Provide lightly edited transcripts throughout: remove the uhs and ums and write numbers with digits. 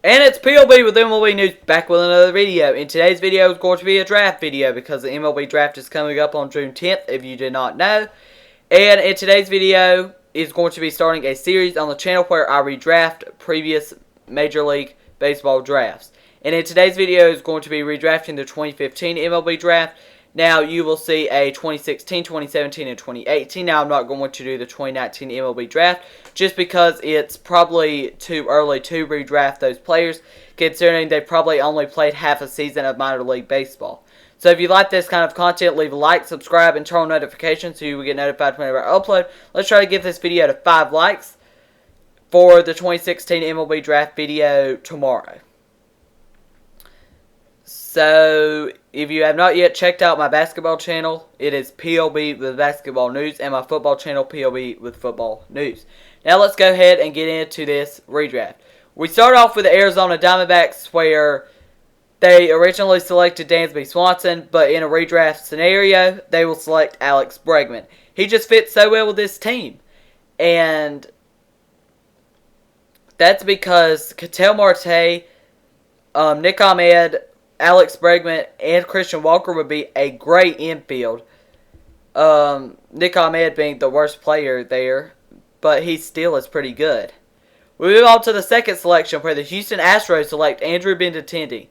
And it's PLB with MLB News back with another video. In today's video is going to be a draft video because the MLB Draft is coming up on June 10th if you did not know. And in today's video is going to be starting a series on the channel where I redraft previous Major League Baseball drafts. And in today's video is going to be redrafting the 2015 MLB Draft. Now you will see a 2016, 2017, and 2018. Now I'm not going to do the 2019 MLB Draft just because it's probably too early to redraft those players, considering they probably only played half a season of minor league baseball. So if you like this kind of content, leave a like, subscribe, and turn on notifications so you will get notified whenever I upload. Let's try to get this video to 5 likes for the 2016 MLB Draft video tomorrow. So, if you have not yet checked out my basketball channel, it is PLB with Basketball News, and my football channel, PLB with Football News. Now, let's go ahead and get into this redraft. We start off with the Arizona Diamondbacks, where they originally selected Dansby Swanson, but in a redraft scenario, they will select Alex Bregman. He just fits so well with this team, and that's because Ketel Marte, Nick Ahmed, Alex Bregman, and Christian Walker would be a great infield. Nick Ahmed being the worst player there, but he still is pretty good. We move on to the second selection where the Houston Astros select Andrew Benintendi.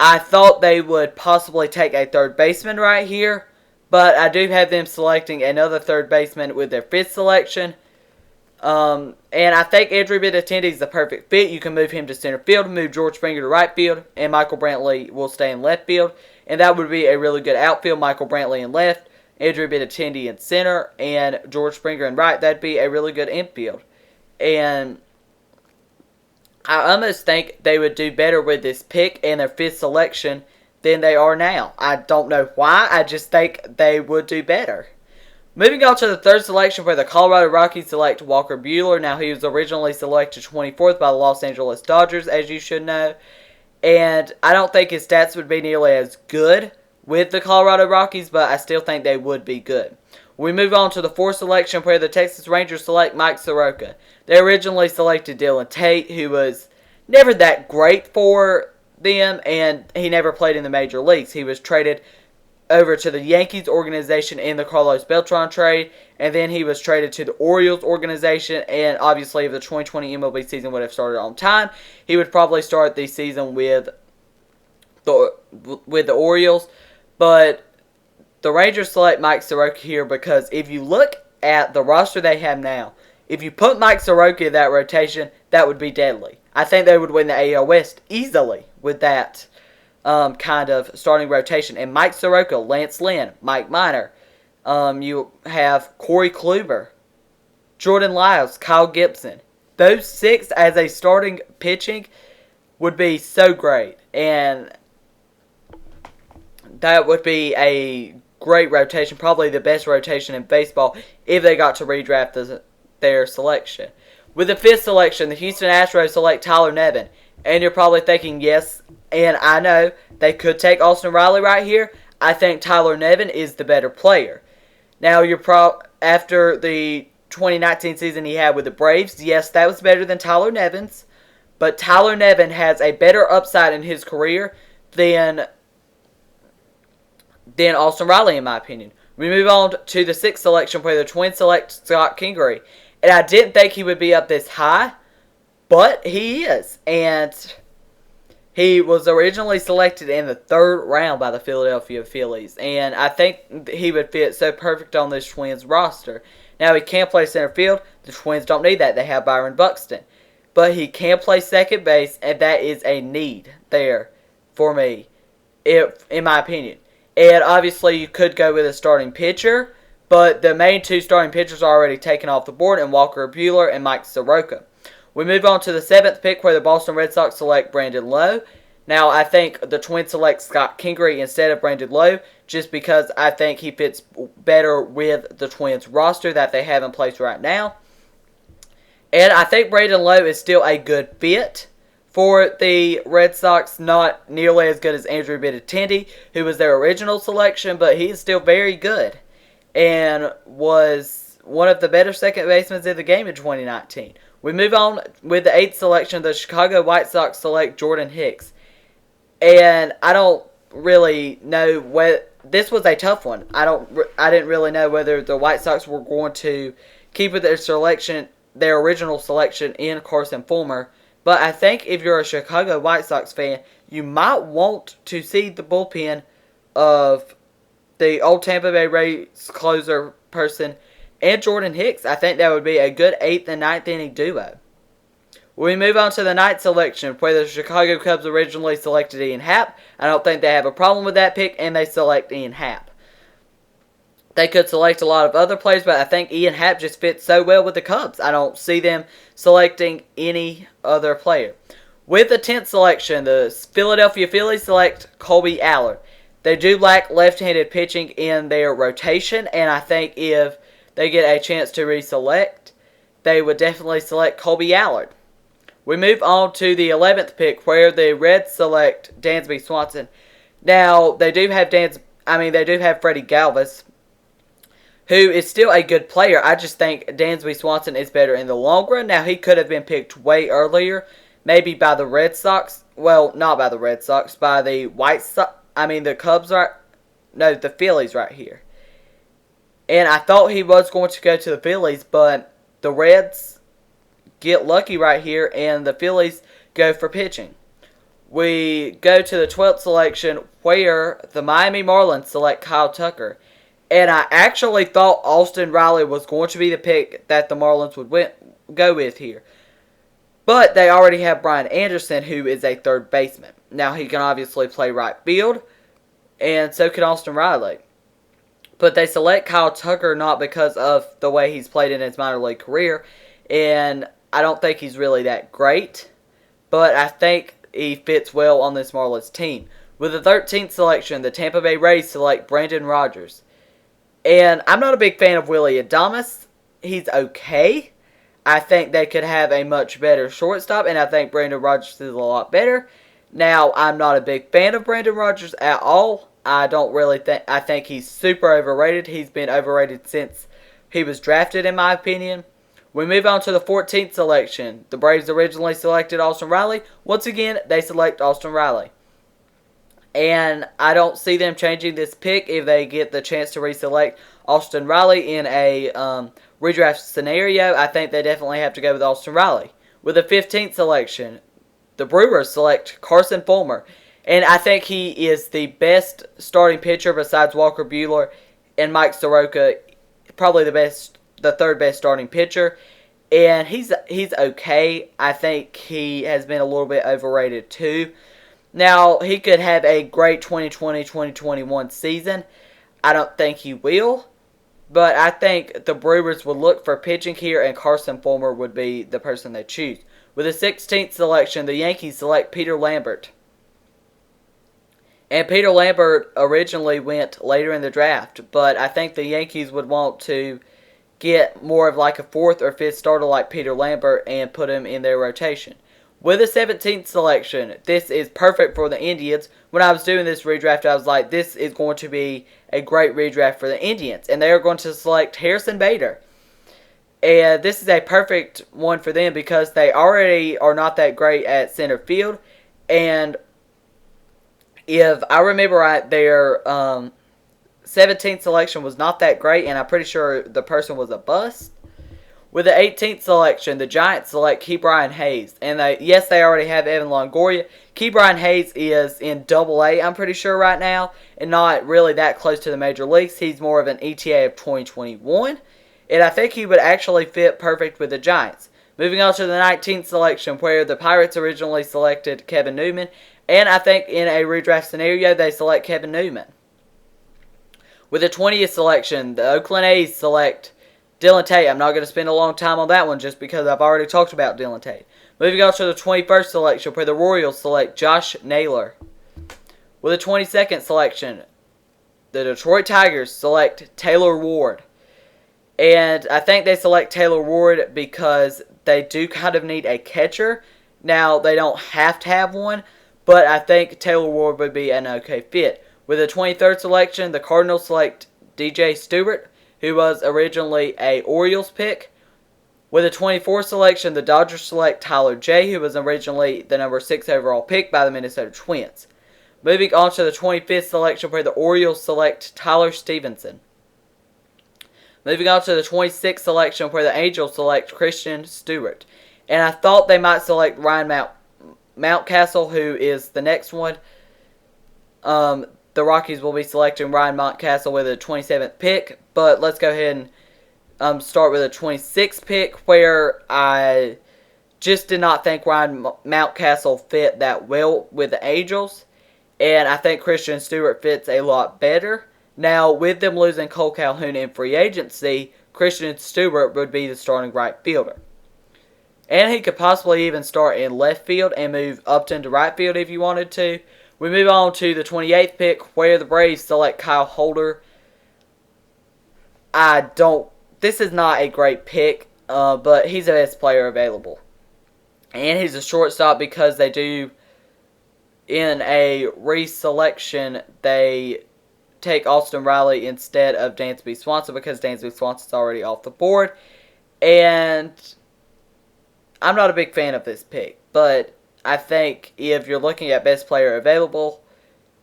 I thought they would possibly take a third baseman right here, but I do have them selecting another third baseman with their fifth selection. And I think Andrew Benintendi is the perfect fit. You can move him to center field, move George Springer to right field, and Michael Brantley will stay in left field. And that would be a really good outfield. Michael Brantley in left, Andrew Benintendi in center, and George Springer in right. That'd be a really good infield. And I almost think they would do better with this pick and their fifth selection than they are now. I don't know why. I just think they would do better. Moving on to the third selection where the Colorado Rockies select Walker Buehler. Now, he was originally selected 24th by the Los Angeles Dodgers, as you should know. And I don't think his stats would be nearly as good with the Colorado Rockies, but I still think they would be good. We move on to the fourth selection where the Texas Rangers select Mike Soroka. They originally selected Dylan Tate, who was never that great for them, and he never played in the major leagues. He was traded over to the Yankees organization in the Carlos Beltran trade, and then he was traded to the Orioles organization, and obviously if the 2020 MLB season would have started on time, he would probably start the season with the Orioles, but the Rangers select Mike Soroka here because if you look at the roster they have now, if you put Mike Soroka in that rotation, that would be deadly. I think they would win the AL West easily with that kind of starting rotation. And Mike Soroka, Lance Lynn, Mike Minor, you have Corey Kluber, Jordan Lyles, Kyle Gibson. Those six as a starting pitching would be so great. And that would be a great rotation, probably the best rotation in baseball if they got to redraft their selection. With the fifth selection, the Houston Astros select Tyler Nevin. And you're probably thinking, yes, and I know they could take Austin Riley right here. I think Tyler Nevin is the better player. Now, after the 2019 season he had with the Braves, yes, that was better than Tyler Nevin's. But Tyler Nevin has a better upside in his career than Austin Riley, in my opinion. We move on to the sixth selection where the Twins select Scott Kingery. And I didn't think he would be up this high, but he is. And he was originally selected in the third round by the Philadelphia Phillies. And I think he would fit so perfect on this Twins roster. Now, he can't play center field. The Twins don't need that. They have Byron Buxton. But he can play second base, and that is a need there for me, in my opinion. And obviously, you could go with a starting pitcher, but the main two starting pitchers are already taken off the board, and Walker Buehler and Mike Soroka. We move on to the seventh pick where the Boston Red Sox select Brandon Lowe. Now, I think the Twins select Scott Kingery instead of Brandon Lowe just because I think he fits better with the Twins roster that they have in place right now. And I think Brandon Lowe is still a good fit for the Red Sox, not nearly as good as Andrew Benintendi, who was their original selection, but he is still very good and was one of the better second basemen in the game in 2019. We move on with the 8th selection. The Chicago White Sox select Jordan Hicks. And I don't really know what this was a tough one. I didn't really know whether the White Sox were going to keep with their original selection in Carson Fulmer. But I think if you're a Chicago White Sox fan, you might want to see the bullpen of the old Tampa Bay Rays closer person and Jordan Hicks. I think that would be a good 8th and 9th inning duo. We move on to the 9th selection, where the Chicago Cubs originally selected Ian Happ. I don't think they have a problem with that pick, and they select Ian Happ. They could select a lot of other players, but I think Ian Happ just fits so well with the Cubs. I don't see them selecting any other player. With the 10th selection, the Philadelphia Phillies select Colby Allard. They do lack left-handed pitching in their rotation, and I think if they get a chance to reselect, they would definitely select Colby Allard. We move on to the 11th pick, where the Reds select Dansby Swanson. Now, they do have Freddie Galvis, who is still a good player. I just think Dansby Swanson is better in the long run. Now, he could have been picked way earlier, maybe by the Red Sox. Well, not by the Red Sox, by the White Sox. The Cubs the Phillies right here. And I thought he was going to go to the Phillies, but the Reds get lucky right here, and the Phillies go for pitching. We go to the 12th selection, where the Miami Marlins select Kyle Tucker. And I actually thought Austin Riley was going to be the pick that the Marlins would go with here. But they already have Brian Anderson, who is a third baseman. Now, he can obviously play right field, and so can Austin Riley. But they select Kyle Tucker not because of the way he's played in his minor league career, and I don't think he's really that great, but I think he fits well on this Marlins team. With the 13th selection, the Tampa Bay Rays select Brandon Rogers. And I'm not a big fan of Willie Adames. He's okay. I think they could have a much better shortstop, and I think Brandon Rogers is a lot better. Now, I'm not a big fan of Brandon Rogers at all. I think he's super overrated. He's been overrated since he was drafted, in my opinion. We move on to the 14th selection. The Braves originally selected Austin Riley. Once again, they select Austin Riley. And I don't see them changing this pick if they get the chance to reselect Austin Riley in a redraft scenario. I think they definitely have to go with Austin Riley. With the 15th selection, the Brewers select Carson Fulmer. And I think he is the best starting pitcher besides Walker Buehler and Mike Soroka. Probably the third best starting pitcher. And he's okay. I think he has been a little bit overrated too. Now, he could have a great 2020-2021 season. I don't think he will. But I think the Brewers would look for pitching here, and Carson Fulmer would be the person they choose. With the 16th selection, the Yankees select Peter Lambert. And Peter Lambert originally went later in the draft, but I think the Yankees would want to get more of like a 4th or 5th starter like Peter Lambert and put him in their rotation. With the 17th selection, this is perfect for the Indians. When I was doing this redraft, I was like, this is going to be a great redraft for the Indians. And they are going to select Harrison Bader. And this is a perfect one for them because they already are not that great at center field. And if I remember right, their 17th selection was not that great, and I'm pretty sure the person was a bust. With the 18th selection, the Giants select Ke'Bryan Hayes. And they already have Evan Longoria. Ke'Bryan Hayes is in Double-A, I'm pretty sure right now, and not really that close to the major leagues. He's more of an ETA of 2021. And I think he would actually fit perfect with the Giants. Moving on to the 19th selection, where the Pirates originally selected Kevin Newman. And I think in a redraft scenario, they select Kevin Newman. With the 20th selection, the Oakland A's select Dylan Tate. I'm not going to spend a long time on that one just because I've already talked about Dylan Tate. Moving on to the 21st selection, where the Royals select Josh Naylor. With the 22nd selection, the Detroit Tigers select Taylor Ward. And I think they select Taylor Ward because they do kind of need a catcher. Now, they don't have to have one, but I think Taylor Ward would be an okay fit. With the 23rd selection, the Cardinals select DJ Stewart, who was originally a Orioles pick. With the 24th selection, the Dodgers select Tyler J., who was originally the number 6 overall pick by the Minnesota Twins. Moving on to the 25th selection, where the Orioles select Tyler Stevenson. Moving on to the 26th selection, where the Angels select Christian Stewart. And I thought they might select Ryan Mountcastle, who is the next one. The Rockies will be selecting Ryan Mountcastle with the 27th pick. But let's go ahead and start with the 26th pick, where I just did not think Ryan Mountcastle fit that well with the Angels. And I think Christian Stewart fits a lot better. Now, with them losing Cole Calhoun in free agency, Christian Stewart would be the starting right fielder. And he could possibly even start in left field and move up into right field if you wanted to. We move on to the 28th pick, where the Braves select Kyle Holder. This is not a great pick, but he's the best player available. And he's a shortstop because they do, in a reselection, they take Austin Riley instead of Dansby Swanson because Dansby Swanson's already off the board. And I'm not a big fan of this pick, but I think if you're looking at best player available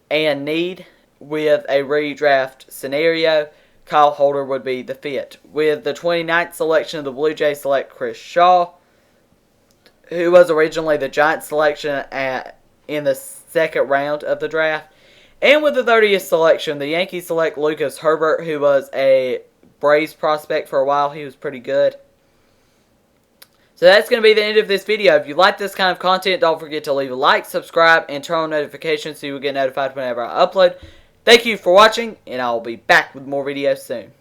and need with a redraft scenario, Kyle Holder would be the fit. With the 29th selection, the Blue Jays select Chris Shaw, who was originally the Giants selection in the second round of the draft. And with the 30th selection, the Yankees select Lucas Herbert, who was a Braves prospect for a while. He was pretty good. So that's going to be the end of this video. If you like this kind of content, don't forget to leave a like, subscribe, and turn on notifications so you will get notified whenever I upload. Thank you for watching, and I'll be back with more videos soon.